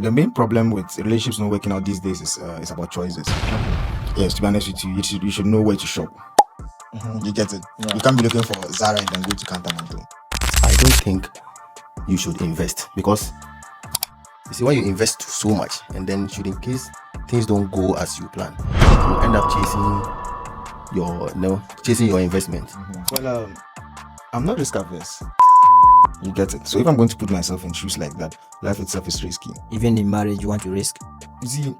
the main problem with relationships not working out these days is about choices. Yes, to be honest with you, you should know where to shop. You get it. Yeah. You can't be looking for Zara and then go to Cantamanto. I don't think you should invest because you see when you invest so much and then should in case things don't go as you plan, you end up chasing your investment. Well, I'm not risk averse. You get it. So if I'm going to put myself in shoes like that, life itself is risky. Even in marriage, you want to risk. You see,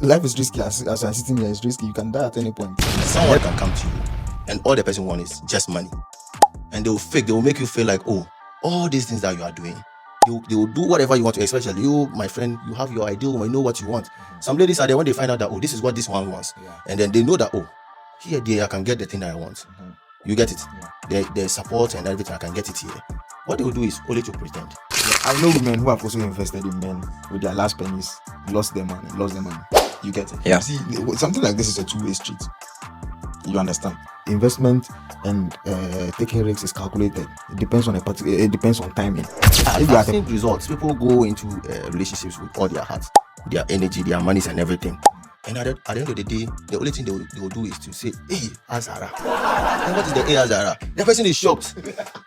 life is risky. As I'm sitting here, it's risky. You can die at any point. Someone can come to you and all the person wants is just money, and they will make you feel like, oh, all these things that you are doing, they will do whatever you want to, especially you, my friend. You have your ideal, you know what you want. Some ladies are there when they find out that, oh, this is what this one wants, and then they know that, oh, here I can get the thing that I want. You get it. There's support and everything. I can get it here. What they will do is only to pretend. I know women who have also invested in men with their last pennies, lost their money. You get it. Yeah. See, something like this is a two-way street. You understand? Investment and taking risks is calculated. It depends on it depends on timing. I've seen results. People go into relationships with all their hearts, their energy, their monies, and everything. And at the end of the day, the only thing they will do is to say, hey, Azara. And what is the hey, Azara? The person is shocked.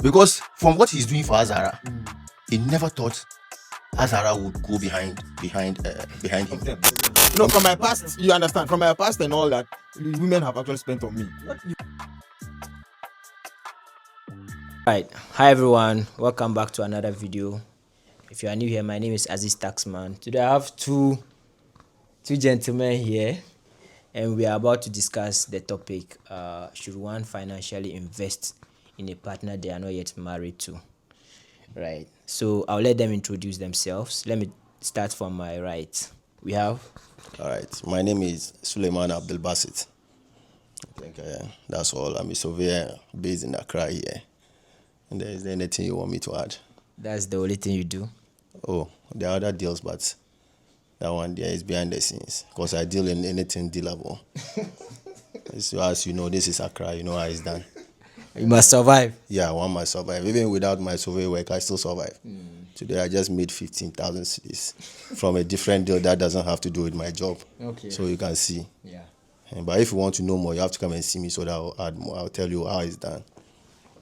Because from what he's doing for Azara, he never thought Azara would go behind him. No, from my past, you understand? From my past and all that, women have actually spent on me. Right. Hi everyone. Welcome back to another video. If you are new here, my name is Aziz Taxman. Today I have two gentlemen here, and we are about to discuss the topic: should one financially invest in a partner they are not yet married to? Right. So I'll let them introduce themselves. Let me start from my right. We have. All right. My name is Suleiman Abdul Basit. I think that's all. I'm a surveyor based in Accra here. And is there anything you want me to add? That's the only thing you do. Oh, there are other deals, but that one there is behind the scenes. Because I deal in anything dealable. So as you know, this is Accra. You know how it's done. You must survive. Yeah, one must survive. Even without my survey work, I still survive. Today I just made 15,000 cedis from a different deal that doesn't have to do with my job. Okay. So you can see. Yeah. But if you want to know more, you have to come and see me so that I'll add more. I'll tell you how it's done.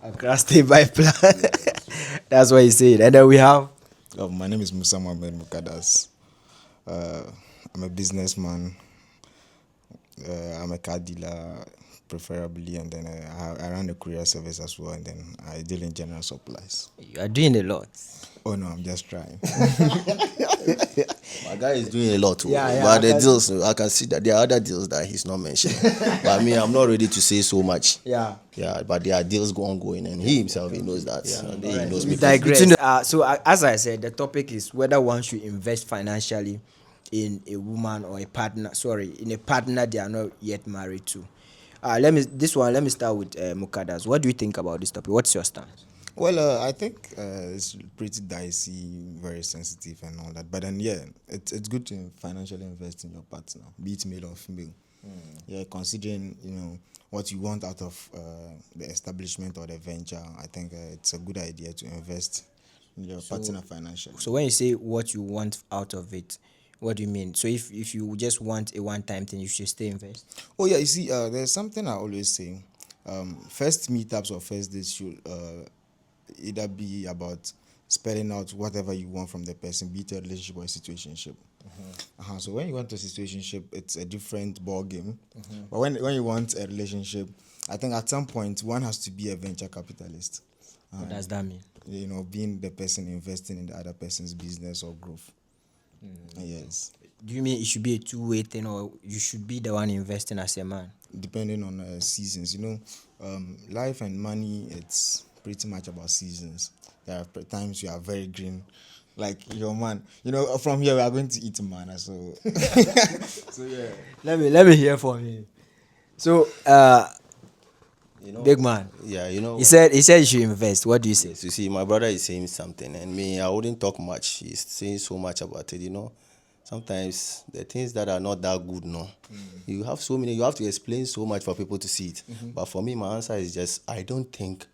Accra stay by plan. That's what he said. And then we have. My name is Musa Mohamed Mukadas. I'm a businessman. I'm a car dealer, preferably, and then I run a courier service as well, and then I deal in general supplies. You are doing a lot. Oh no, I'm just trying. My guy is doing a lot too. Yeah, But the deals, I can see that there are other deals that he's not mentioning. But me, I'm not ready to say so much. Yeah. Yeah, but there are deals ongoing, and he himself, he knows that. He knows We me. digress. So as I said, the topic is whether one should invest financially in a woman or a partner. In a partner they are not yet married to. Let me start with Mukadas. What do you think about this topic? What's your stance? Well, I think it's pretty dicey, very sensitive and all that. But then, yeah, it's good to financially invest in your partner, be it male or female. Yeah, considering, what you want out of the establishment or the venture, I think it's a good idea to invest in your partner financially. So when you say what you want out of it, what do you mean? So if you just want a one-time thing, you should still invest? Oh, yeah, you see, there's something I always say. First meetups or first dates should either be about spelling out whatever you want from the person, be it a relationship or a situationship. So when you want a situationship, it's a different ball game. But when you want a relationship, I think at some point one has to be a venture capitalist. What does that mean? Being the person investing in the other person's business or growth. Yes. Do you mean it should be a two-way thing, or you should be the one investing as a man? Depending on seasons, life and money, it's pretty much about seasons. There are times you are very green, like your man. From here we are going to eat manna, so so yeah. Let me hear from you. So, big man. Yeah, He said you should invest. What do you say? You see, my brother is saying something, and me, I wouldn't talk much. He's saying so much about it, Sometimes the things that are not that good, you have so many, you have to explain so much for people to see it. But for me, my answer is just, I don't think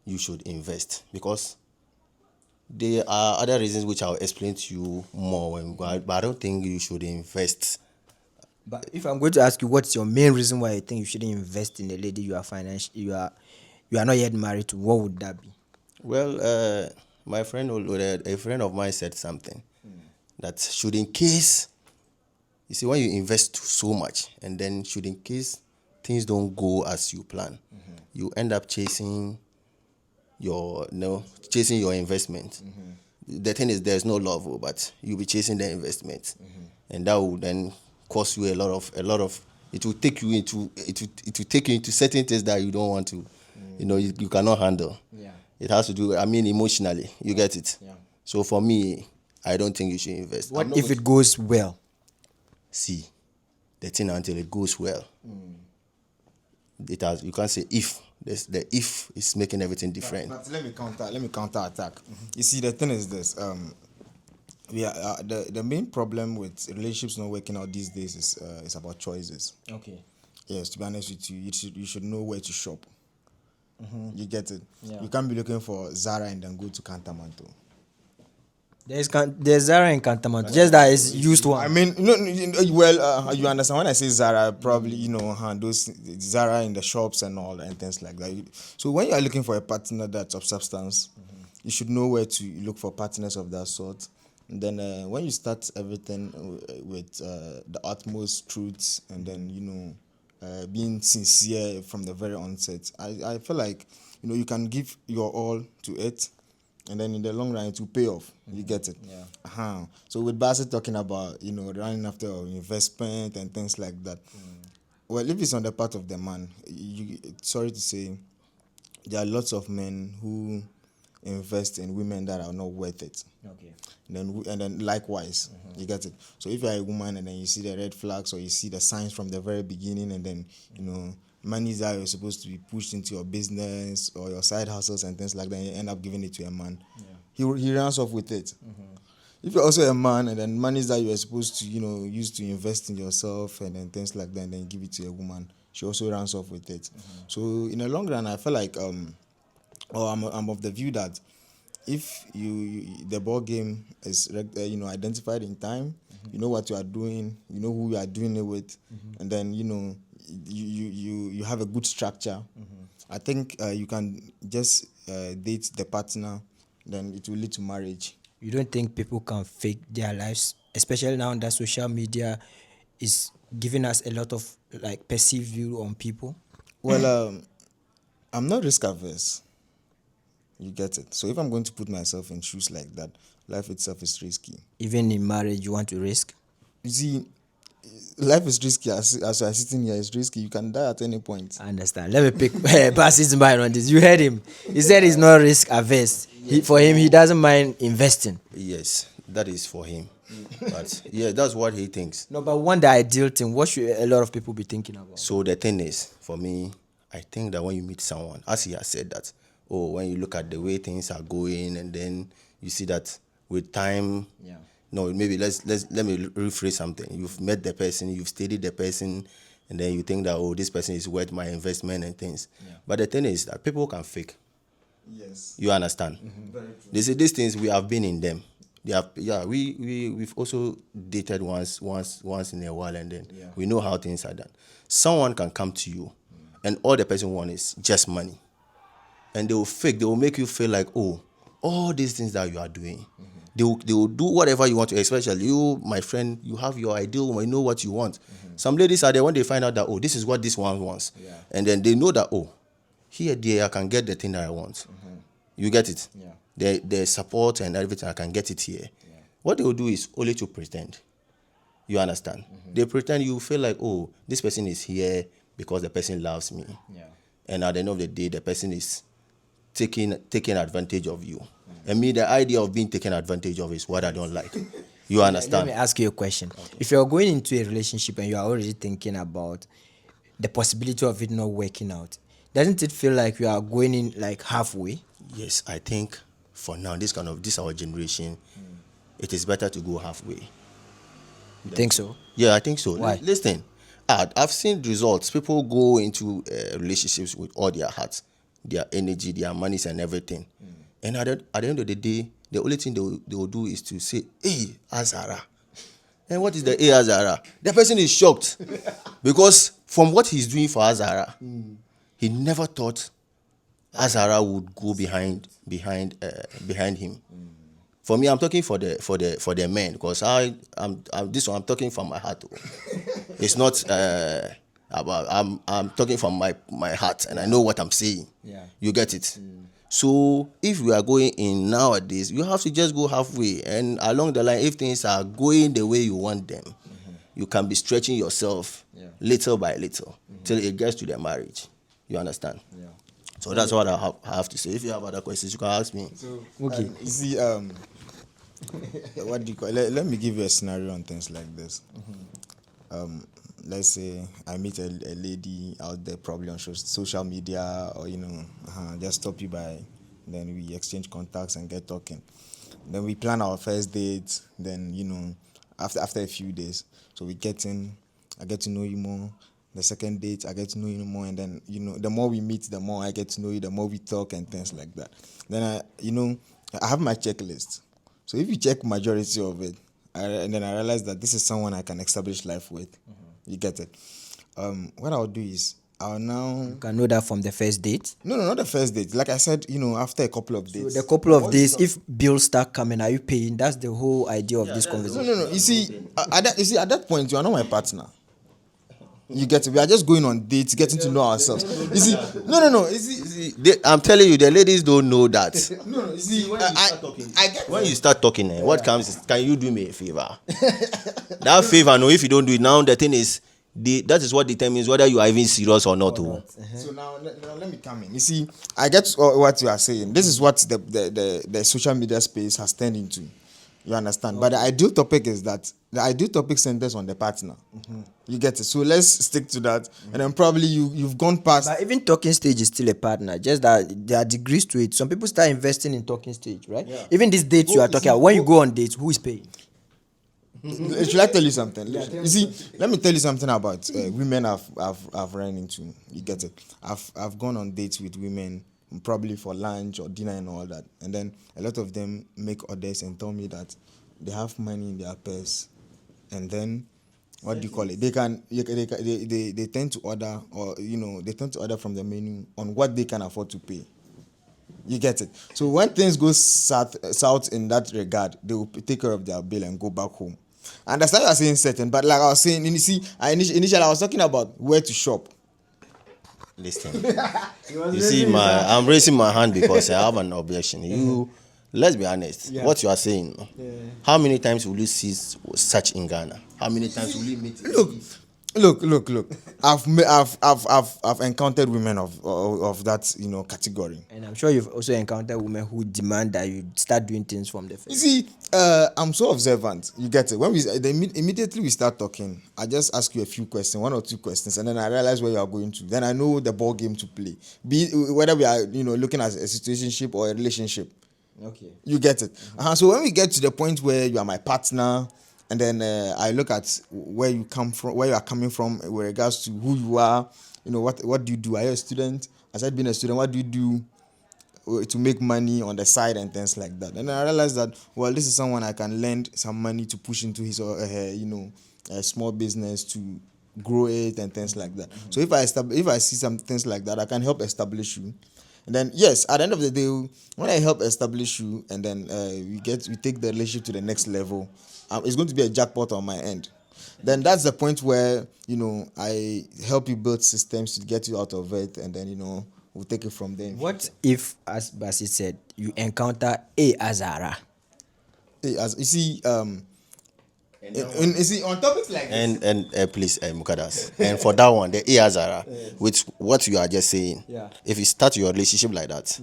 you should invest, because There are other reasons which I'll explain to you more when we go out, but I don't think you should invest. But if I'm going to ask you, what's your main reason why you think you shouldn't invest in a lady you are not yet married to? What would that be? Well, my friend, a friend of mine said something that should in case, you see, when you invest so much and then should in case things don't go as you plan, you end up chasing chasing your investment. The thing is, there's no love, but you'll be chasing the investment, and that will then cost you a lot of. It will take you into certain things that you don't want to, you cannot handle. Yeah. It has to do, I mean, emotionally. You get it. Yeah. So for me, I don't think you should invest. What I'm not if going it goes well? see the thing until it goes well. It has. You can't say if. The if is making everything different. But let me counter attack. You see, the thing is this. We are the main problem with relationships not working out these days is about choices. Okay. Yes, to be honest with you, you should know where to shop. You get it. Yeah. You can't be looking for Zara and then go to Cantamanto. There's Zara in Cantamanto, just that it's used one. I mean, well, you understand when I say Zara, probably those Zara in the shops and all and things like that. So when you are looking for a partner that's of substance, you should know where to look for partners of that sort. And then when you start everything with the utmost truths and then being sincere from the very onset, I feel like you can give your all to it. And then in the long run, it will pay off. You get it? Yeah. So with Bassett talking about, running after investment and things like that. Well, if it's on the part of the man, sorry to say, there are lots of men who invest in women that are not worth it. Okay. And then likewise, you get it. So if you're a woman and then you see the red flags or you see the signs from the very beginning, and then money that you're supposed to be pushed into your business or your side hustles and things like that, and you end up giving it to a man. Yeah. He runs off with it. If you're also a man and then money that you are supposed to use to invest in yourself and then things like that, and then you give it to a woman, she also runs off with it. So in the long run, I feel like I'm of the view that if the ball game is identified in time, you know what you are doing, you know who you are doing it with, and then you have a good structure. I think you can just date the partner, then it will lead to marriage. You don't think people can fake their lives, especially now that social media is giving us a lot of perceived view on people? Well, I'm not risk averse. You get it. So if I'm going to put myself in shoes like that, life itself is risky. Even in marriage, you want to risk? You see, life is risky. As you are sitting here, it's risky. You can die at any point. I understand. Let me pick Bassy's mind on this. You heard him. He said he's not risk averse. For him, he doesn't mind investing. Yes, that is for him. But yeah, that's what he thinks. No, but one the ideal thing, what should a lot of people be thinking about? So the thing is, for me, I think that when you meet someone, as he has said that, when you look at the way things are going, and then you see that with time, no, maybe let me rephrase something. You've met the person, you've studied the person, and then you think that this person is worth my investment and things. But the thing is that people can fake. Yes. You understand? Very true. They say these things, we have been in them. We've also dated once in a while, and then we know how things are done. Someone can come to you, and all the person wants is just money, and they will fake. They will make you feel like, all these things that you are doing, they will do whatever you want to. Especially you, my friend, you have your ideal. You know what you want. Some ladies are there when they find out that this is what this one wants, and then they know that here, there, I can get the thing that I want. You get it? Yeah. The support and everything, I can get it here. Yeah. What they will do is only to pretend. You understand? They pretend. You feel like, this person is here because the person loves me. Yeah. And at the end of the day, the person is taking advantage of you. And me, the idea of being taken advantage of is what I don't like. You understand? Let me ask you a question. Okay. If you're going into a relationship and you are already thinking about the possibility of it not working out, doesn't it feel like you are going in halfway? Yes, I think for now, this our generation, it is better to go halfway. You think so? Yeah, I think so. Why? Listen, I've seen results. People go into relationships with all their hearts, their energy, their monies, and everything. And at the end of the day, the only thing they will do is to say, "Hey, Azara." And what is the hey Azara? The person is shocked because from what he's doing for Azara, he never thought Azara would go behind him. For me, I'm talking for the men because I'm this one I'm talking from my heart. It's not about I'm talking from my heart and I know what I'm saying. Yeah. You get it? So if we are going in nowadays, you have to just go halfway, and along the line, if things are going the way you want them, you can be stretching yourself little by little till it gets to the marriage. You understand? Yeah. So that's what I have to say. If you have other questions, you can ask me. So, Okay. you see, what do you call? Let me give you a scenario on things like this. Let's say I meet a lady out there, probably on social media, or just stop you by. Then we exchange contacts and get talking. Then we plan our first date. Then after a few days, so we get in. I get to know you more. The second date, I get to know you more, and then the more we meet, the more I get to know you, the more we talk and things like that. Then I have my checklist. So if you check majority of it, and then I realize that this is someone I can establish life with. You get it? What I'll do is I'll now. You can know that from the first date. No, not the first date. Like I said, after a couple of days. So the couple of days, if bills start coming, are you paying? That's the whole idea of this conversation. No. You see, at that point, you are not my partner. You get it? We are just going on dates, getting to know ourselves. You see, no. You see, I'm telling you, the ladies don't know that. no. You see, When you start talking, what comes is, can you do me a favor? That favor, no, if you don't do it now, the thing is, that is what determines whether you are even serious or not. So now let me come in. You see, I get what you are saying. This is what the social media space has turned into. You understand? But the ideal topic is that the ideal topic centers on the partner. You get it? So let's stick to that. And then probably you've gone past. But even talking stage is still a partner. Just that there are degrees to it. Some people start investing in talking stage, right? Yeah. Even this date you are talking about, when you go on dates, who is paying? Should I tell you something? You see, let me tell you something about women I've run into. You get it? I've gone on dates with women, probably for lunch or dinner and all that, and then a lot of them make orders and tell me that they have money in their purse, and then what do you call it? They tend to order, or they tend to order from the menu on what they can afford to pay. You get it? So when things go south in that regard, they will take care of their bill and go back home. I understand you are saying certain, but like I was saying, you see, initially I was talking about where to shop. Listen, you see, I'm raising my hand because I have an objection. Let's be honest. Yeah. What you are saying. Yeah. How many times will you see such in Ghana? How many times will you meet? Look. I've encountered women of that category. And I'm sure you've also encountered women who demand that you start doing things from the first. You see, I'm so observant. You get it? When immediately we start talking, I just ask you a few questions, 1 or 2 questions, and then I realize where you are going to. Then I know the ball game to play. Whether we are looking at a situationship or a relationship. Okay. You get it? So when we get to the point where you are my partner, and then I look at where you are coming from with regards to who you are. What do you do? Are you a student? Aside being a student, what do you do to make money on the side and things like that? And I realized that, well, this is someone I can lend some money to push into his or her, a small business to grow it and things like that. So if I see some things like that, I can help establish you. And then yes, at the end of the day, when I help establish you, and then we take the relationship to the next level, it's going to be a jackpot on my end. Then that's the point where I help you build systems to get you out of it, and then we'll take it from there. What if, as Basit said, you encounter a Azara? You see, you see, on topics like this, and please, Mukadas, and for that one, the Azara, with what you are just saying, if you start your relationship like that,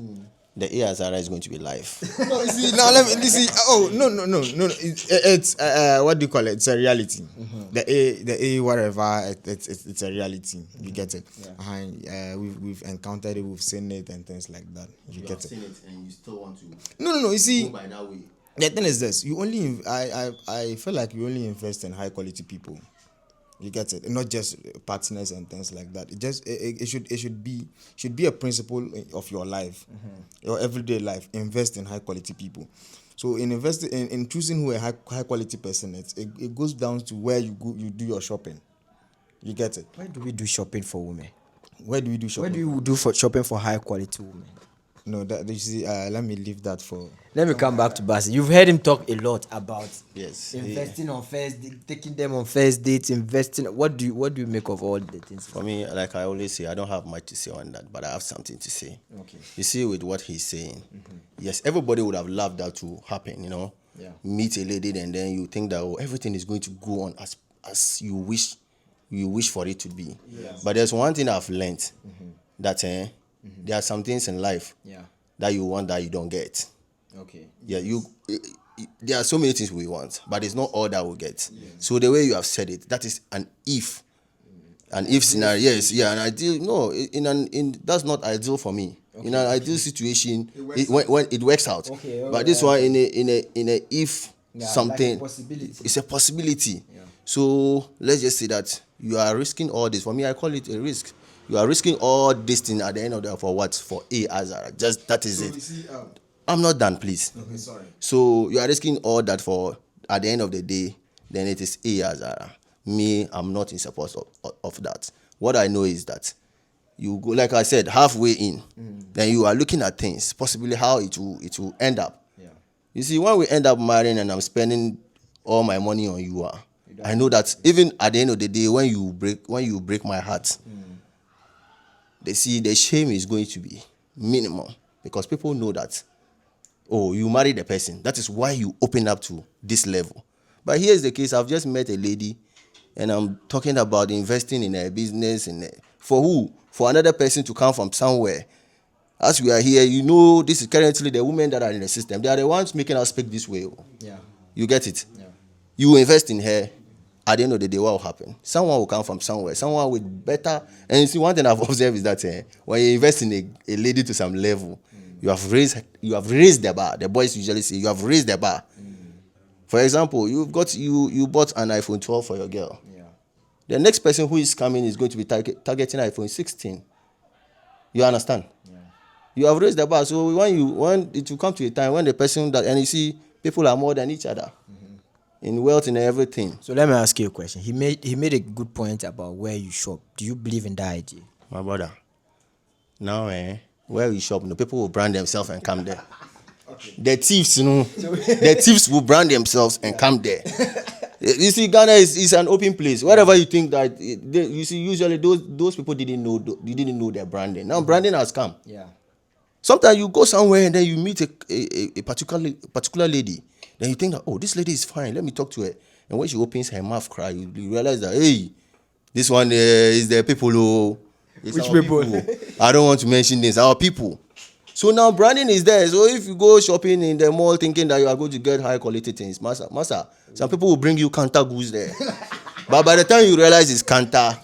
the Azara is going to be live. No, you see, now let me see. Oh, no. It's what do you call it? It's a reality. The A whatever. It's a reality. You get it? Yeah. We've encountered it. We've seen it and things like that. You get it? Seen it and you still want to. No. You see, go by that way. The thing is this: I feel like you only invest in high quality people. You get it? Not just partners and things like that. It should be a principle of your life, your everyday life. Invest in high quality people. So in investing in choosing who a high quality person is, it goes down to where you go, you do your shopping. You get it? Why do we do shopping for women? Where do we do shopping? Where do you do for shopping for high quality women? No, that you see. Let me leave that for. Let me come back to Basi. You've heard him talk a lot about Yes. investing on first date, taking them on first dates, investing. What do you make of all the things? For me, like I always say, I don't have much to say on that, but I have something to say. Okay. You see, with what he's saying, yes, everybody would have loved that to happen, you know. Yeah. Meet a lady and then you think that everything is going to go on as you wish for it to be. Yes. But there's one thing I've learned that there are some things in life Yeah. that you want that you don't get. Okay. Yeah, there are so many things we want, but it's not all that we get. So the way you have said it, that is an if scenario. Yes, yeah, an ideal. No, that's not ideal for me. In an ideal situation, when it works out. Okay, but this one in a if something, like a possibility. it's a possibility. Yeah. So let's just say that you are risking all this. For me, I call it a risk. You are risking all this thing at the end of the for what? For A Azara. Just that is it. I'm not done, please. Okay, sorry. So you are risking all that for at the end of the day, then it is A Azara. Me, I'm not in support of that. What I know is that you go, like I said, halfway in, then you are looking at things, possibly how it will end up. Yeah. You see, when we end up marrying and I'm spending all my money on you, I know that even at the end of the day, when you break my heart, they see the shame is going to be minimum because people know that, oh, you married the person. That is why you open up to this level. But here's the case. I've just met a lady and I'm talking about investing in a business for who? For another person to come from somewhere. As we are here, you know, this is currently the women that are in the system. They are the ones making us speak this way. Yeah. You get it? Yeah. You invest in her. At the end of the day, what will happen? Someone will come from somewhere. Someone with better. And you see, one thing I've observed is that when you invest in a lady to some level, you have raised the bar. The boys usually say you have raised the bar. For example, you bought an iPhone 12 for your girl. Yeah. The next person who is coming is going to be targeting iPhone 16. You understand? Yeah. You have raised the bar. So when it will come to a time when the person that, and you see, people are more than each other in wealth and everything. So let me ask you a question. He made a good point about where you shop. Do you believe in that idea? My brother, now where we shop, people will brand themselves and come there. Okay. The thieves, the thieves will brand themselves and come there. You see, Ghana is an open place. Wherever you think that, you see, usually those people didn't know their branding. Now branding has come. Yeah. Sometimes you go somewhere and then you meet a particular lady. Then you think that, oh, this lady is fine. Let me talk to her. And when she opens her mouth, cry, you realize that, hey, this one is the people who. Which people? I don't want to mention this. Our people. So now branding is there. So if you go shopping in the mall thinking that you are going to get high quality things, massa, some people will bring you counter goods there. But by the time you realize it's counter,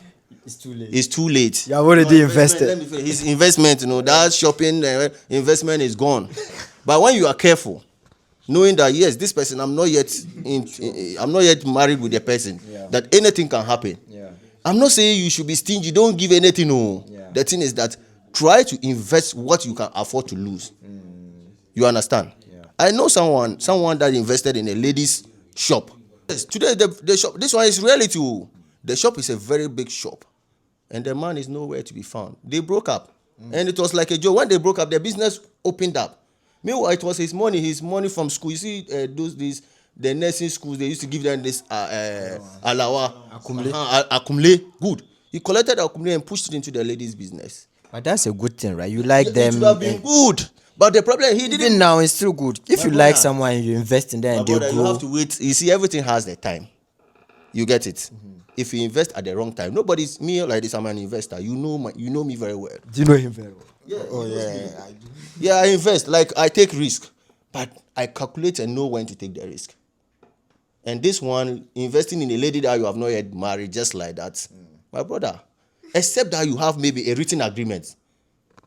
it's too late. It's too late. You have already invested. Let me finish. His investment, that shopping investment is gone. But when you are careful, knowing that yes, this person, I'm not yet married with the person, that anything can happen. Yeah. I'm not saying you should be stingy. Don't give anything. No. Yeah. The thing is that try to invest what you can afford to lose. You understand? Yeah. I know someone that invested in a ladies' shop. Yes, today the shop. This one is reality. The shop is a very big shop, and the man is nowhere to be found. They broke up, and it was like a joke. When they broke up, the business opened up. Meanwhile, it was his money from school. You see, the nursing schools, they used to give them this alawa, accumulate. Good. He collected accumulate and pushed it into the ladies' business. But that's a good thing, right? You like them. It would have been good. But the problem, he Even didn't. now, it's still good. If you like someone and you invest in them and they Brother, you grow. have to wait. You see, everything has the time. You get it. If you invest at the wrong time, nobody's me like this. I'm an investor. You know me very well. Do you know him very well? Yeah. Oh yeah. Yeah, I invest. Like I take risk, but I calculate and know when to take the risk. And this one, investing in a lady that you have not yet married, just like that, my brother. Except that you have maybe a written agreement.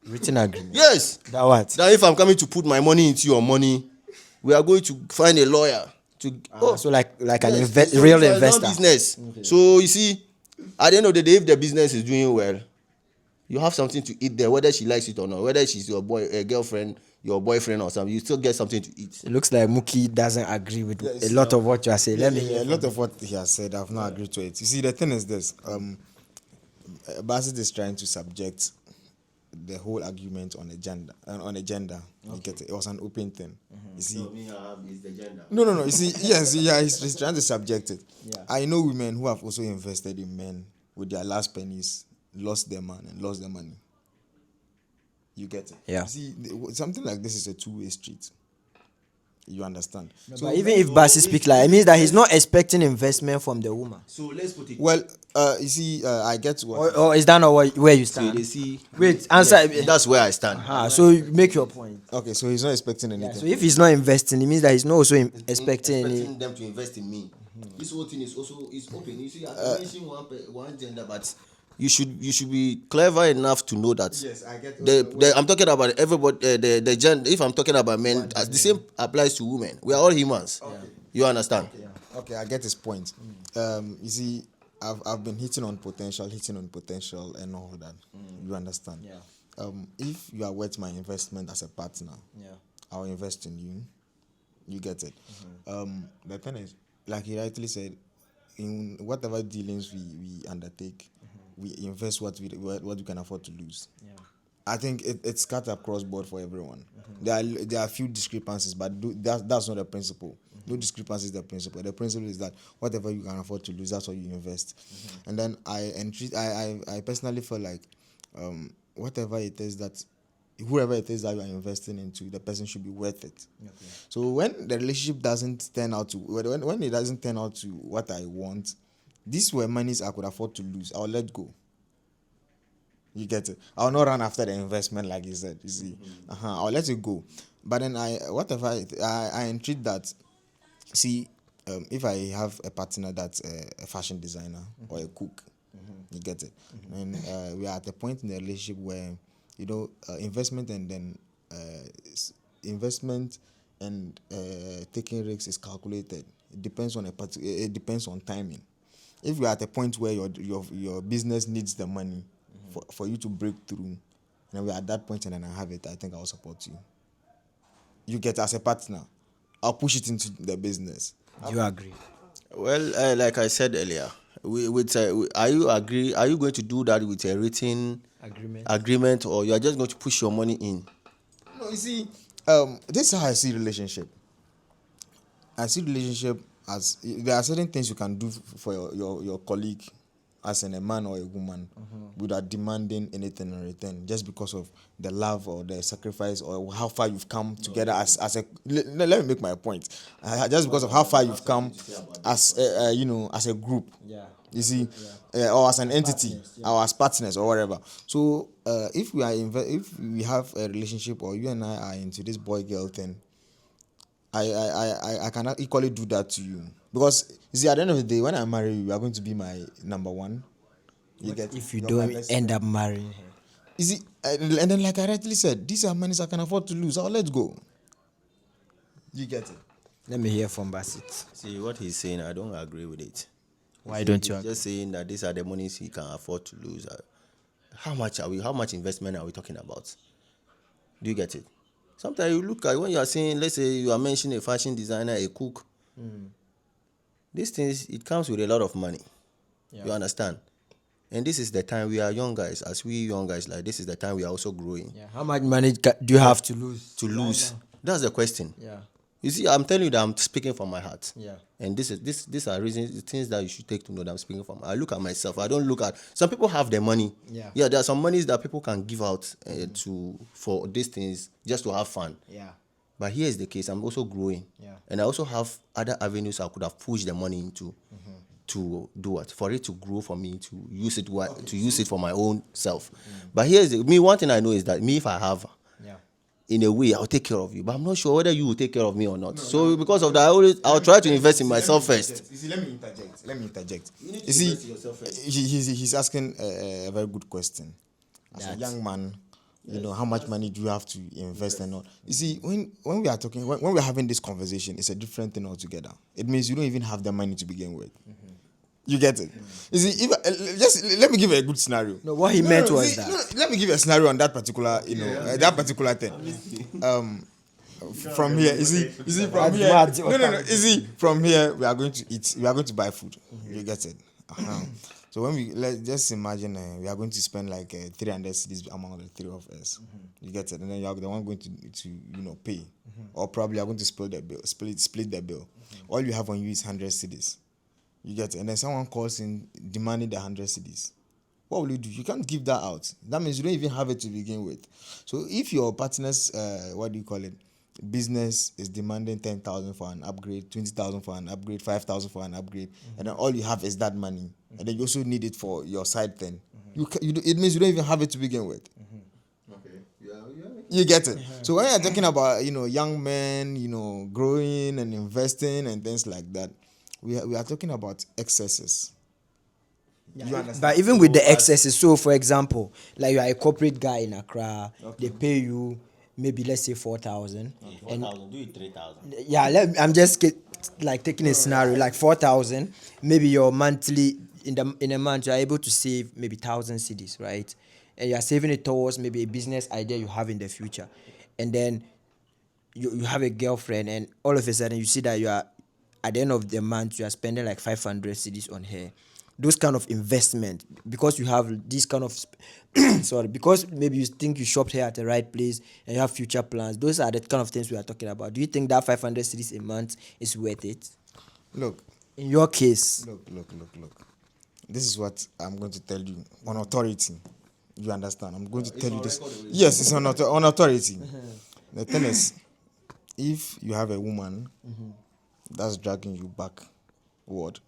Written agreement. Yes. That what? Now, if I'm coming to put my money into your money, we are going to find a lawyer to. So like an Yes, real it's a investor. business. Okay. So you see, At the end of the day, if the business is doing well, you have something to eat there, whether she likes it or not, whether she's your girlfriend, your boyfriend or something, you still get something to eat. It looks like Mookie doesn't agree with a lot of what you are saying. Let me hear a from lot of what he has said, I've not agreed to it. You see, the thing is this: Bassett is trying to subject the whole argument on a gender. You get it? It was an open thing. You see, Is the gender. no. You see, yes, yeah, he's trying to subject it. Yeah. I know women who have also invested in men with their last pennies, lost their man and lost their money. You get it? Yeah. You see, something like this is a two-way street. You understand? But even if Basi speaks like, it means that he's not expecting investment from the woman. So let's put it. well, you see, I get what. Or is that not where you So stand? they see. Wait, answer. That's where I stand. So you make your point. Okay, so he's not expecting Yeah, anything. so if he's not investing, it means that he's not also expecting any. Expecting them to invest in me. This whole thing is also open. You see, I mentioned one gender, but you should be clever enough to know that. Yes, I get. I'm talking about everybody. The gender. If I'm talking about men, the same applies to women. We are all humans. Okay. You understand? Okay, I get his point. You see, I've been hitting on potential, and all that. You understand? Yeah. If you are worth my investment as a partner, Yeah. I'll invest in you. You get it? The thing is, like he rightly said, in whatever dealings we undertake, we invest what we can afford to lose. Yeah. I think it's cut across board for everyone. There are a few discrepancies, but that's not the principle. No discrepancy is the principle. The principle is that whatever you can afford to lose, that's what you invest. And then I personally feel like whatever it is that whoever it is that you are investing into, the person should be worth it. Okay. So when the relationship doesn't turn out to when it doesn't turn out to what I want, these were monies I could afford to lose. I'll let go. You get it? I'll not run after the investment like you said. You see, I'll let it go. But then I entreat that. See, if I have a partner that's a fashion designer or a cook, you get it. And we are at a point in the relationship where investment and then investment and taking risks is calculated. It depends on it depends on timing. If we are at a point where your business needs the money for you to break through, and we're at that point and then I have it, I think I'll support you. You get as a partner, I'll push it into the business. Do you agree? Well, like I said earlier, are you going to do that with a written agreement, or you are just going to push your money in? No, you see, this is how I see relationship. I see relationship as there are certain things you can do for your colleague, as in a man or a woman, without demanding anything in return, just because of the love or the sacrifice or how far you've come together as a. Let me make my point. Just because of how far you've come as as a group. Yeah. You see, or as an entity, or as partners, or whatever. So, if we have a relationship, or you and I are into this boy girl thing, I cannot equally do that to you, because you see, at the end of the day, when I marry you, you are going to be my number one. You get If you you're don't my best end friend. up marrying her. You see, and then like I rightly said, these are monies I can afford to lose. I'll let go. You get it? Let me hear from Basit. See what he's saying. I don't agree with it. Why don't you He's agree? just saying that these are the monies he can afford to lose. How much investment are we talking about? Do you get it? Sometimes you look at when you are saying, let's say you are mentioning a fashion designer, a cook. These things, it comes with a lot of money. You understand? And this is the time we are young guys. As we young guys, like this is the time we are also growing. Yeah. How much money do you have to lose? To lose, that's the question. Yeah. You see, I'm telling you that I'm speaking from my heart. Yeah. And these are reasons, things that you should take to know that I'm speaking from. I look at myself. I don't look at. Some people have the money. Yeah. Yeah. There are some monies that people can give out for these things just to have fun. Yeah. But here is the case. I'm also growing. Yeah. And I also have other avenues I could have pushed the money into to do what? For it to grow for me, to use it use it for my own self. But here's one thing I know is that me, if I have, in a way, I'll take care of you. But I'm not sure whether you will take care of me or not. Because of that, I'll try to invest in myself first. You see, let me interject. You need to You see, invest in yourself first. he's asking a very good question. As a young man, how much money do you have to invest and all? You see, when we are talking, when we're having this conversation, it's a different thing altogether. It means you don't even have the money to begin with. You get it? You see, if just let me give you a good scenario. No, what he meant was see, that. let me give you a scenario on that particular, that particular thing. From here, you see, from here, no. You see, from here, we are going to eat. We are going to buy food. You get it? Uh-huh. So when let's just imagine we are going to spend like 300 cedis among the three of us. You get it? And then you are the one going to pay, or probably you are going to split the bill. Split the bill. All you have on you is 100 cedis. You get it? And then someone calls in demanding the 100 cedis. What will you do? You can't give that out. That means you don't even have it to begin with. So if your partner's business is demanding 10,000 for an upgrade, 20,000 for an upgrade, 5,000 for an upgrade, and then all you have is that money, and then you also need it for your side thing. It means you don't even have it to begin with. Okay. Yeah. You get it? So when you're talking about young men, growing and investing and things like that, we are talking about excesses. You understand? But even with the excesses, so for example, like you are a corporate guy in Accra, they pay you maybe let's say 4,000. 4,000, do it 3,000. Yeah, I'm just taking a scenario like 4,000. Maybe your monthly in a month you are able to save maybe 1,000 cedis, right? And you are saving it towards maybe a business idea you have in the future, and then you have a girlfriend, and all of a sudden you see that you are at the end of the month you are spending like 500 cedis on her. Those kind of investment, because you have this kind of because maybe you think you shopped here at the right place and you have future plans. Those are the kind of things we are talking about. Do you think that 500 cedis a month is worth it? Look, in your case, look. This is what I'm going to tell you on authority. You understand? I'm going to tell you this. Yes, it's on authority. The thing is, if you have a woman that's dragging you backward,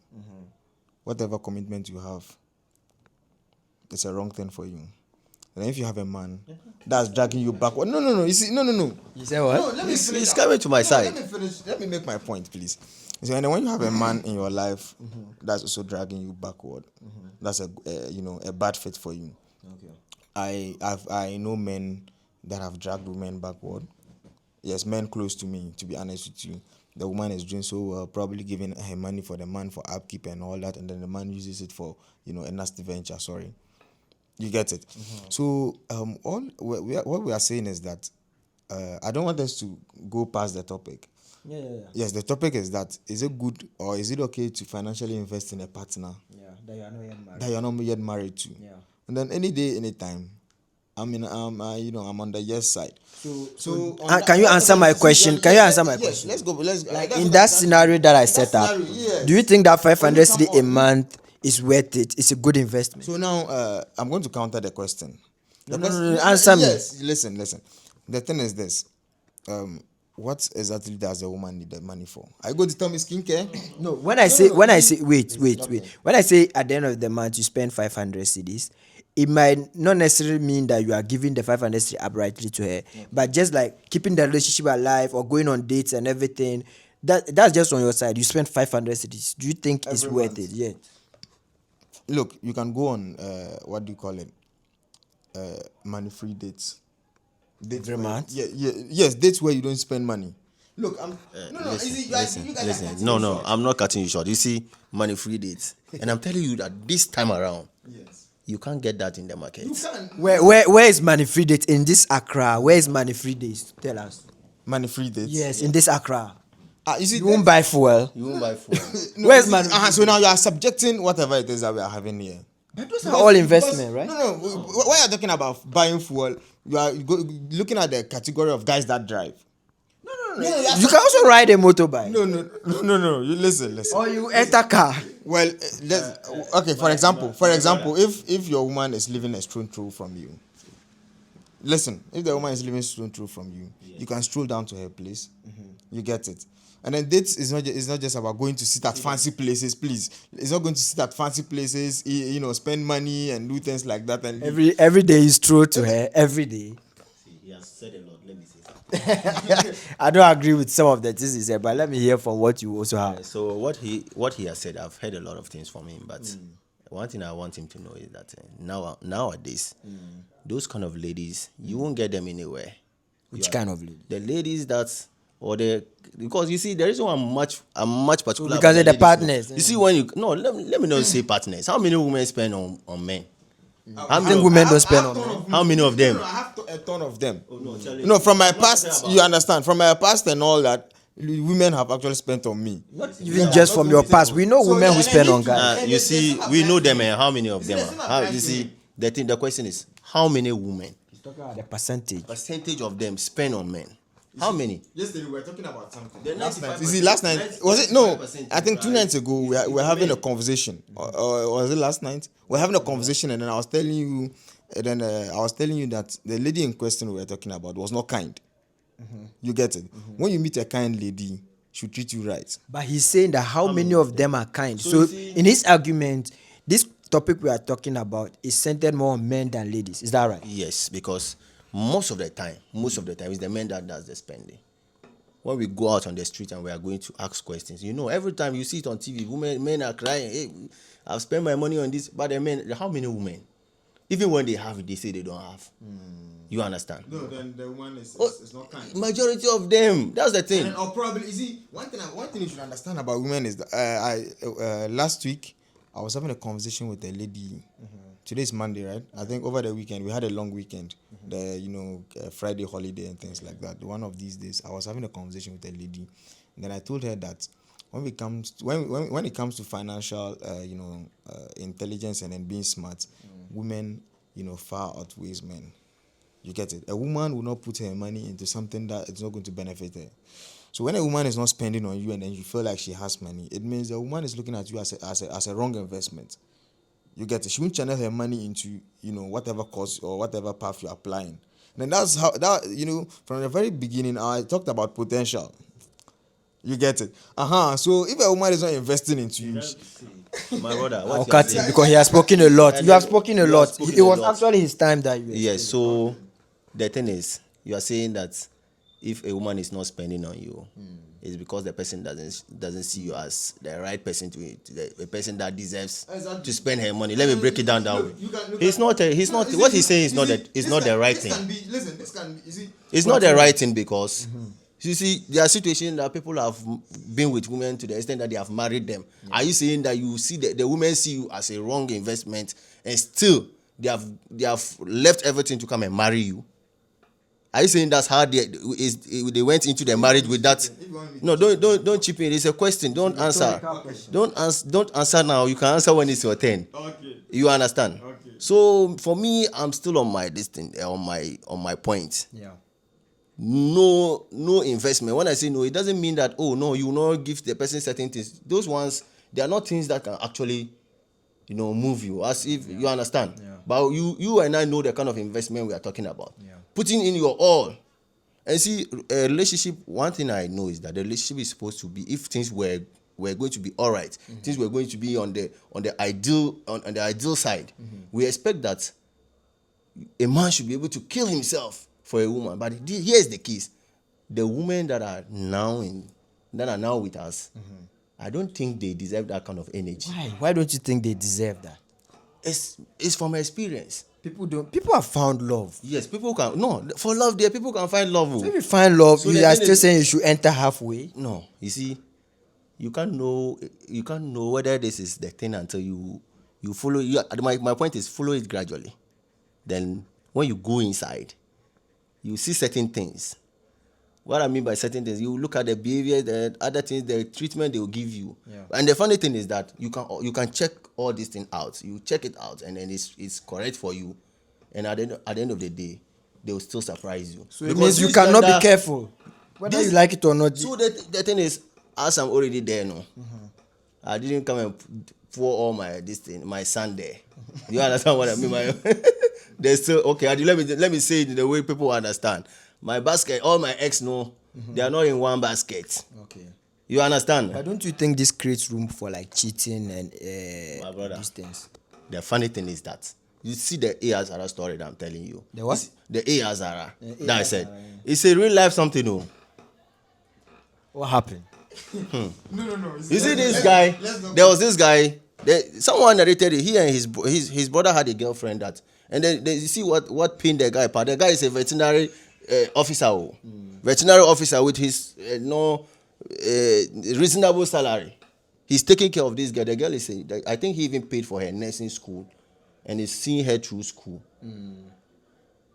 whatever commitment you have, it's a wrong thing for you. And if you have a man that's dragging you backward, no. You see, no. You say what? No, let me finish. He's coming to my side. Let me finish. Let me make my point, please. So, and then when you have a man in your life that's also dragging you backward, that's a bad fit for you. Okay. I know men that have dragged women backward. Yes, men close to me, to be honest with you. The woman is doing so well, probably giving her money for the man for upkeep and all that, and then the man uses it for a nasty venture. Sorry, you get it. So what we are saying is that I don't want us to go past the topic. Yeah. Yes, the topic is that is it good or is it okay to financially invest in a partner that you are not yet married. that you are not yet married to? Yeah. And then any day, anytime, I'm on the yes side. So can you answer my question? Can you answer my question? Let's go. Like in that scenario that I set up, do you think that 500 cedi a month is worth it? It's a good investment. So now I'm going to counter the question. No. Answer me. Yes, listen. The thing is this. What exactly does a woman need the money for? Are you going to tell me skincare? No. When I say wait. When I say at the end of the month you spend 500 cedis, it might not necessarily mean that you are giving the 500 cedi uprightly to her, but just like keeping the relationship alive or going on dates and everything. That's just on your side. You spend 500 cedis. Do you think it's worth it? Yeah. Look, you can go on what do you call it? Money-free dates. Every month? Yes, dates where you don't spend money. Look, Listen. No, I'm not cutting you short. You see, money-free dates, and I'm telling you that this time around, you can't get that in the market. You can. Where is money-free date in this Accra? Where is money-free dates? Tell us. Money-free dates? Yes, in this Accra. You see, you won't buy fuel. No, Where's money? So now you are subjecting whatever it is that we are having here. But those are all investment, right? No. When you're talking about buying fuel, you are looking at the category of guys that drive. No. You can also ride a motorbike. No. You listen. Or you enter car. Well, okay. For example, if your woman is living a stone throw from you, listen. If the woman is living a stone throw from you, you can stroll down to her place. You get it. And then dates is not just about going to sit at fancy places, please. It's not going to sit at fancy places, spend money and do things like that. And every day is true to her. Every day. He has said a lot. Let me say something. I don't agree with some of the things he said, but let me hear from what you also have. So what he has said, I've heard a lot of things from him, but one thing I want him to know is that nowadays, those kind of ladies, you won't get them anywhere. Which kind of lady? The ladies that or the because you see the reason why I'm much particular because about of the ladies, no. partners, You see when you no let me not say partners. How many women spend on men? I think women don't spend on men. How many of them? No, I have a ton of them. Oh, no, Charlie. No, from my I'm not talking past, about- you understand. From my past and all that, women have actually spent on me. Even just from your past, we know women who spend on guys. You see, we know them. How many of them? How you see? The question is how many women? He's talking about the percentage Of them spend on men. How many? Yesterday we were talking about something. The Last night, 95%, you see, last night was it? No, 95%, I think 2 nights ago we were having a conversation. Or was it last night? We were having a conversation, and then I was telling you, that the lady in question we were talking about was not kind. You get it? When you meet a kind lady, she'll treat you right. But he's saying that how many of them are kind. So So you see- in his argument, this topic we are talking about is centered more on men than ladies. Is that right? Yes, because most of the time, it's the men that does the spending. When we go out on the street and we are going to ask questions, every time you see it on TV, men are crying. Hey, I've spent my money on this, but the men, how many women? Even when they have it, they say they don't have. You understand? No, then the woman is not kind. Majority of them. That's the thing. Or probably, you see, one thing you should understand about women is that last week I was having a conversation with a lady. Today is Monday, right? I think over the weekend we had a long weekend, Friday holiday and things like that. One of these days, I was having a conversation with a lady, and then I told her that when it comes to financial, intelligence and then being smart, women, far outweighs men. You get it? A woman will not put her money into something that is not going to benefit her. So when a woman is not spending on you and then you feel like she has money, it means the woman is looking at you as a wrong investment. You get it? She won't channel her money into, whatever cause or whatever path you're applying. And that's how, from the very beginning, I talked about potential. You get it? So if a woman is not investing into you, My brother, I'll what you are cut saying- it because he has spoken a lot. And You have then spoken a you have lot. spoken It a was lot. actually his time that you Yes, so the thing is, you are saying that if a woman is not spending on you, it's because the person doesn't see you as the right person the person that deserves to spend her money. Let me break it down that way. He's not. What he's saying is not the right thing. This can be, you see. It's not the right thing because you see there are situations that people have been with women to the extent that they have married them. Are you saying that you see the women see you as a wrong investment and still they have left everything to come and marry you? Are you saying that's how they went into the marriage with that? No, don't chip in. It's a question. Don't answer. Don't answer now. You can answer when it's your turn. Okay. You understand? Okay. So for me, I'm still on my on my point. Yeah. No investment. When I say no, it doesn't mean that no, you will not give the person certain things. Those ones, they are not things that can actually move you, as if you understand. Yeah. But you and I know the kind of investment we are talking about. Yeah. Putting in your all. And see, a relationship, one thing I know is that the relationship is supposed to be, if things were going to be all right, things were going to be on the ideal side, we expect that a man should be able to kill himself for a woman. But here's the case: the women that are now with us, I don't think they deserve that kind of energy. Why don't you think they deserve that? It's from experience. People have found love. Yes, people can. No, for love, there people can find love. So if you find love, So you the are thing still is- saying you should enter halfway. No, you see, you can't know whether this is the thing until you follow. My point is follow it gradually. Then when you go inside, you see certain things. What I mean by certain things, you look at the behavior, the other things, the treatment they will give you. Yeah. And the funny thing is that you can check all these things out. You check it out, and then it's correct for you. And at the end of the day, they will still surprise you. So it means you cannot be careful. Whether you like it or not. So the thing is, as I'm already there, no, I didn't come and pour all my sand there. You understand what I mean? There's still okay. Let me say it in the way people understand. My basket, all my eggs, no, they are not in one basket. Okay. You understand? But don't you think this creates room for like cheating and My brother. these things? The funny thing is that you see the Azara story that I'm telling you. The what? The Azara that I said. Azara, yeah. It's a real life something, no. What happened? No. You see this guy? There was this guy. Someone narrated it. He and his brother had a girlfriend that, and then you see what pinned the guy apart. The guy is a veterinary officer, veterinary officer with his reasonable salary. He's taking care of this girl. The girl is I think he even paid for her nursing school and is seeing her through school.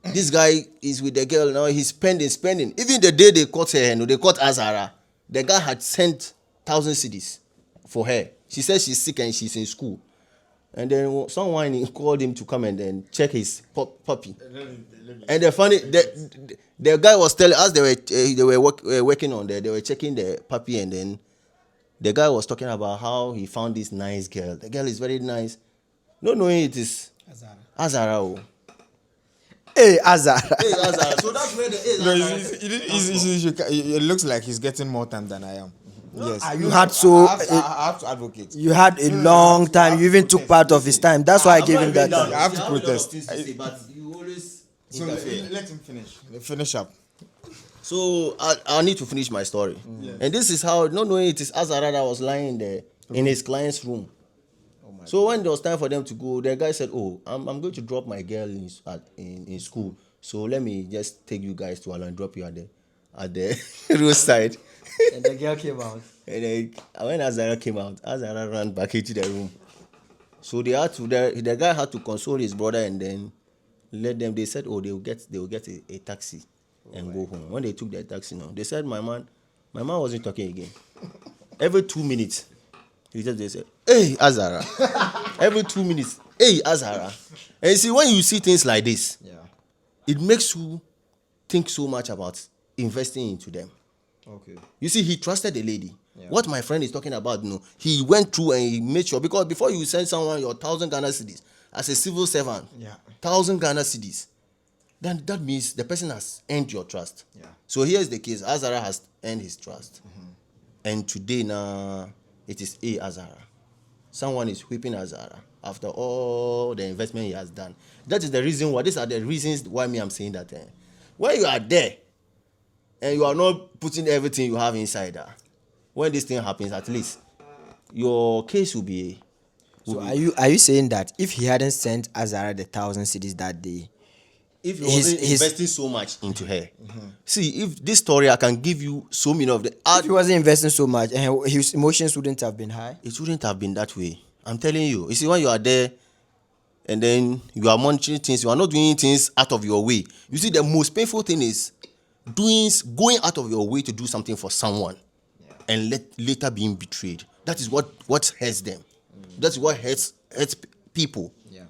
This guy is with the girl now. He's spending. Even the day they caught her, they caught Azara. The guy had sent 1,000 cedis for her. She says she's sick and she's in school. And then someone called him to come and then check his puppy. And the guy was telling us they were working on there. They were checking the puppy, and then the guy was talking about how he found this nice girl. The girl is very nice. Not knowing it is Azara. Hey, Azara. So that's where the it looks like he's getting more time than I am. Yes. You had so I have to advocate. you had a long time. You even took part of his time. That's why I gave him that time. I have to protest. But you always So let him finish. Finish up. So I need to finish my story. Yes. And this is how, not knowing it is Azara that was lying there in his client's room. So when there was time for them to go, the guy said, I'm going to drop my girl in school. So let me just take you guys to and drop you at the roadside. And the girl came out. And then when Azara came out, Azara ran back into the room. So the guy had to console his brother and then let them. They said, they will get a taxi and go home. When they took their taxi now, they said my man wasn't talking again. Every 2 minutes, they said, hey, Azara. Every 2 minutes, hey, Azara. And you see, when you see things like this, it makes you think so much about investing into them. Okay. You see, he trusted the lady. Yeah. What my friend is talking about, he went through and he made sure, because before you send someone your 1,000 Ghana cedis as a civil servant, 1,000 Ghana cedis, then that means the person has earned your trust. Yeah. So here's the case: Azara has earned his trust, and today now it is Azara. Someone is whipping Azara after all the investment he has done. That is the reason why. These are the reasons why I'm saying that when you are there and you are not putting everything you have inside there, when this thing happens, at least your case will be. So are you saying that if he hadn't sent Azara the 1,000 cedis that day, if he wasn't investing so much into her, see, if this story I can give you so many of the. If he wasn't investing so much, and his emotions wouldn't have been high. It wouldn't have been that way. I'm telling you. You see, when you are there, and then you are monitoring things, you are not doing things out of your way. You see, the most painful thing is going out of your way to do something for someone, and later being betrayed. That is what hurts them. That's what hurts people. Yeah,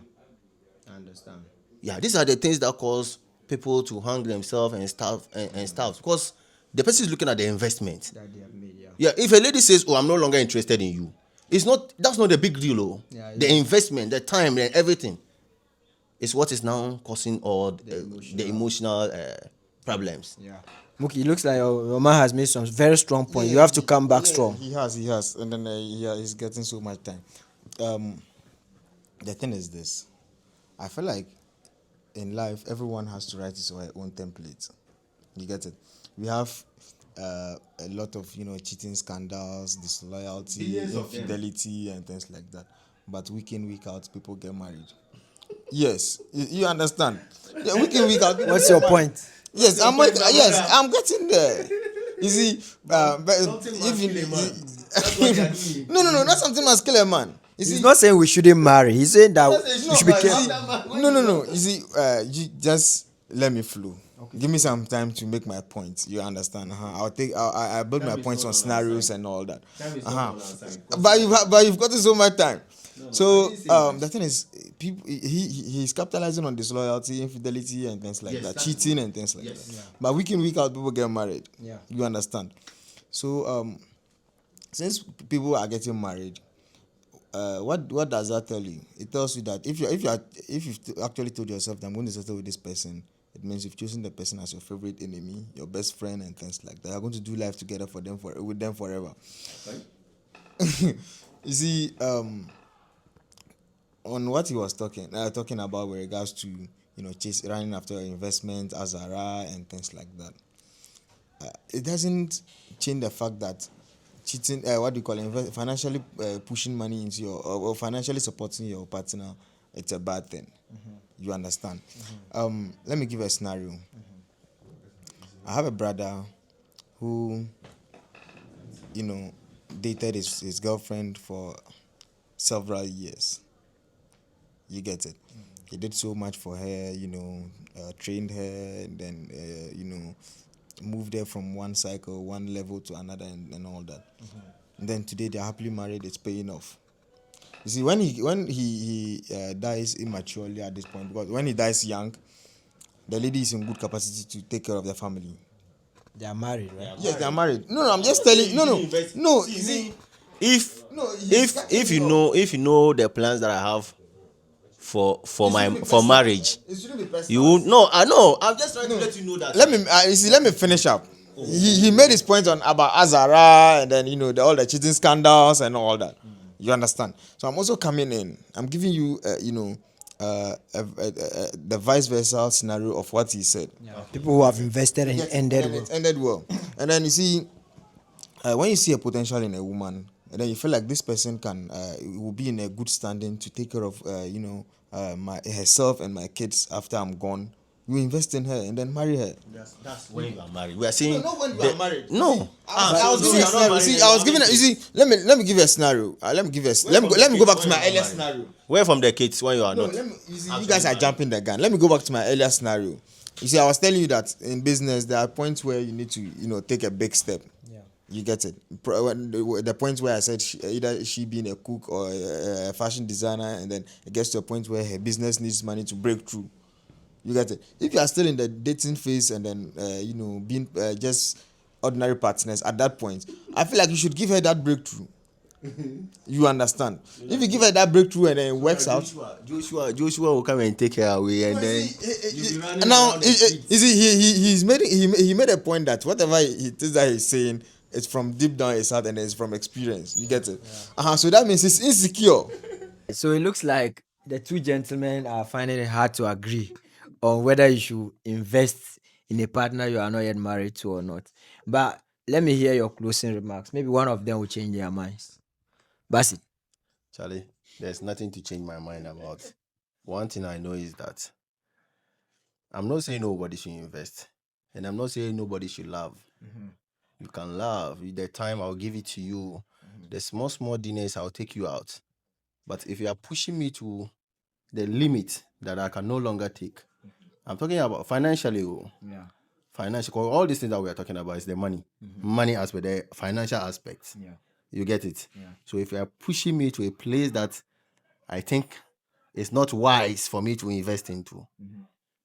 I understand. Yeah, these are the things that cause people to hang themselves and stuff. Because the person is looking at the investment that they have made. Yeah, if a lady says, I'm no longer interested in you, that's not a big deal. The investment, the time, and everything is what is now causing all the emotional problems. Yeah. Muki, it looks like your man has made some very strong points. You have to come back strong. He has. And then he's getting so much time. The thing is this. I feel like in life, everyone has to write his or her own template. You get it? We have a lot of, cheating scandals, disloyalty, infidelity, and things like that. But week in, week out, people get married. Yes, you understand. Yeah, week in, week out. What's your point? Yes, I'm getting there. You see, but no, not something must kill a man. He's not saying we shouldn't marry. He's saying that we should be careful. No. You see, you just let me flow. Okay. Give me some time to make my point. You understand? I build my points on scenarios and all that. But you've got so much time. So the thing is, people he's capitalizing on disloyalty, infidelity, and things like that, cheating and things like that. Yeah. But week in, week out, people get married. Yeah. You understand? So since people are getting married, what does that tell you? It tells you that if you've actually told yourself that I'm going to settle with this person, it means you've chosen the person as your favorite enemy, your best friend, and things like that. You're going to do life together with them forever. Okay. You see, on what he was talking about with regards to running after investment, Azara, and things like that, it doesn't change the fact that cheating, financially pushing money into your or financially supporting your partner, it's a bad thing. You understand? Let me give a scenario. I have a brother who, dated his girlfriend for several years. You get it? He did so much for her, trained her, and then, moved her from one cycle, one level to another, and all that. And then today they're happily married. It's paying off. You see, when he dies immaturely at this point, because when he dies young, the lady is in good capacity to take care of the family. They are married, right? Yes, they are married. No, I'm just telling. No. You see, If no, if you know the plans that I have for marriage, it shouldn't be personal. you won't. No, I know. I'm just trying to let you know that. Let me finish up. He made his point on about Azara, and then all the cheating scandals and all that. You understand? So I'm also coming in. I'm giving you the vice versa scenario of what he said. People who have invested and Yes, ended and well. it ended well. And then you see, when you see a potential in a woman, and then you feel like this person will be in a good standing to take care of herself and my kids after I'm gone. You invest in her and then marry her. That's when you are married. We are saying No, when you are married. No. I was giving a scenario. See, I was giving. You see, let me give you a scenario. Let me go back to my earlier scenario. Where from the kids when you are No, not? you see, you guys are jumping the gun. Let me go back to my earlier scenario. You see, I was telling you that in business there are points where you need to take a big step. Yeah. You get it. The point where I said either she being a cook or a fashion designer, and then it gets to a point where her business needs money to break through. You get it. If you are still in the dating phase and then being just ordinary partners at that point, I feel like you should give her that breakthrough. You understand? If you give her that breakthrough and then it works out. Joshua will come and take her away, and then Now you see he made a point that whatever he thinks that he's saying, it's from deep down his heart and it's from experience. You get it? So that means he's insecure. So it looks like the two gentlemen are finding it hard to agree on whether you should invest in a partner you are not yet married to or not. But let me hear your closing remarks. Maybe one of them will change their minds. Basit. Charlie, there's nothing to change my mind about. One thing I know is that I'm not saying nobody should invest, and I'm not saying nobody should love. You can love. The time I'll give it to you. The small dinners I'll take you out. But if you are pushing me to the limit that I can no longer take, I'm talking about financially. Yeah. Financial. 'Cause all these things that we are talking about is the money, money aspect, the financial aspect. Yeah. You get it. Yeah. So if you are pushing me to a place that I think it's not wise for me to invest into,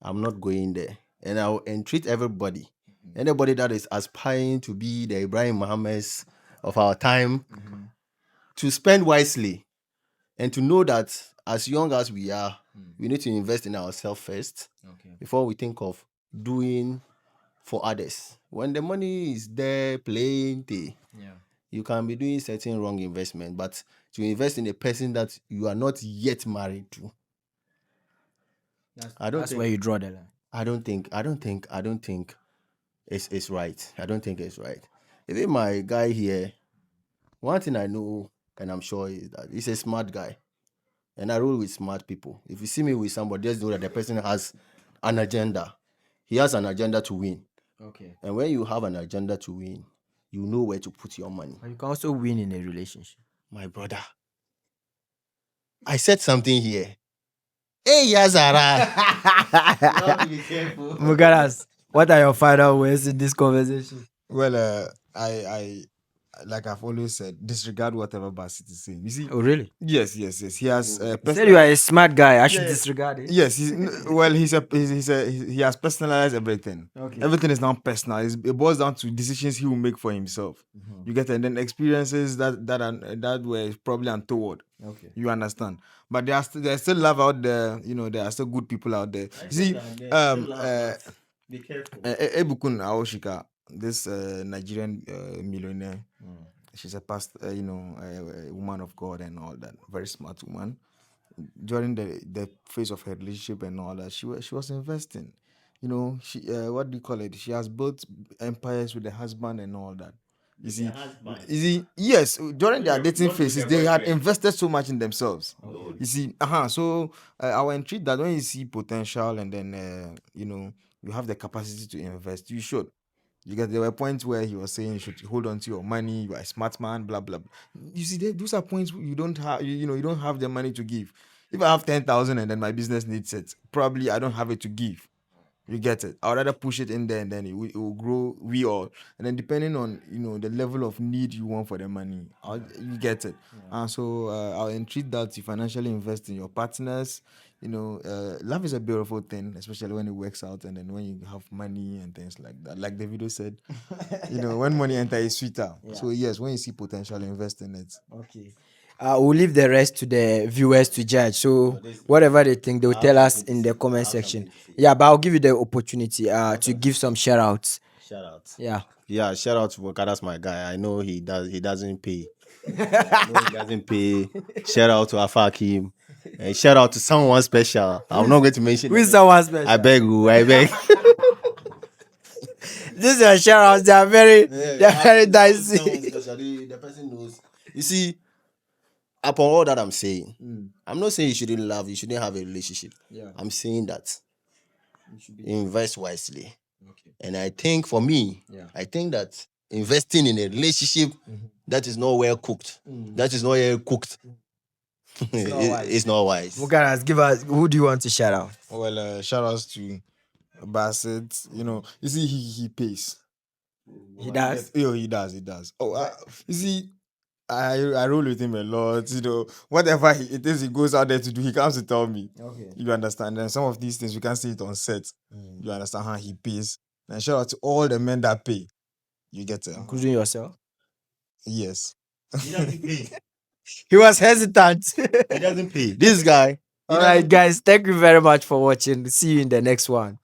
I'm not going there. And I'll entreat everybody, anybody that is aspiring to be the Ibrahim Muhammad's of our time, to spend wisely and to know that as young as we are, we need to invest in ourselves first Okay. before we think of doing for others. When the money is there plenty, Yeah. you can be doing certain wrong investment, but to invest in a person that you are not yet married to, That's where you draw the line. I don't think it's right. I don't think it's right. Even my guy here, one thing I know and I'm sure is that he's a smart guy. And I roll with smart people. If you see me with somebody, just know that the person has an agenda. He has an agenda to win. Okay. And when you have an agenda to win, you know where to put your money. But you can also win in a relationship. My brother, I said something here. Hey, Yazara. Mugaras, what are your final words in this conversation? Well, I like I've always said, disregard whatever Basit is saying. You see? Oh, really? Yes. He has. You said you are a smart guy. I should disregard it. Yes, he has personalized everything. Okay. Everything is now personal. It boils down to decisions he will make for himself. You get it? And then experiences that were probably untoward. Okay. You understand? But there's still love out there. There are still good people out there. You see, be careful. Ebukun Aoshika, this Nigerian millionaire. She's a a woman of God and all that. Very smart woman. During the phase of her relationship and all that, she was investing. She what do you call it? She has built empires with the husband and all that. You see, yes, during their dating phases, they had invested so much in themselves. Okay. You see, so I will entreat that when you see potential and then you have the capacity to invest, you should. You get, there were points where he was saying you should hold on to your money, you are a smart man, blah blah blah. You see, those are points you don't have. You know, you don't have the money to give. If I have 10,000 and then my business needs it, probably I don't have it to give. You get it. I would rather push it in there and then it will grow. We all, and then depending on the level of need you want for the money, you get it. And so I'll entreat that you financially invest in your partners. Love is a beautiful thing, especially when it works out and then when you have money and things like that. Like the video said, when money enters, it's sweeter. So yes, when you see potential, invest in it. Okay. We'll leave the rest to the viewers to judge. So whatever they think, they'll tell us in the comment section. Yeah, but I'll give you the opportunity to give some shout outs. Shout out. Yeah. Yeah, shout out to Voka. That's my guy. I know he doesn't pay. I know he doesn't pay. Shout out to Afakim. And shout out to someone special. I'm not going to mention. Who is someone special? I beg you. I beg. These are shout outs. They are very dicey. The person knows. You see, upon all that I'm saying, I'm not saying you shouldn't love, you shouldn't have a relationship. Yeah. I'm saying that invest wisely. Okay. And I think for me, I think that investing in a relationship that is not well cooked, that is not well cooked, it's not wise. Mugaras, give us, who do you want to shout out? Well, shout outs to Bassett. You see, he pays. He does. He does. Oh, you see, I roll with him a lot. Whatever it is he goes out there to do, he comes to tell me. Okay. You understand? And some of these things we can't see it on set. You understand how he pays. And shout out to all the men that pay. You get it? Including yourself? Yes. He doesn't pay. He was hesitant. He doesn't pay. This guy. All right, guys. Thank you very much for watching. See you in the next one.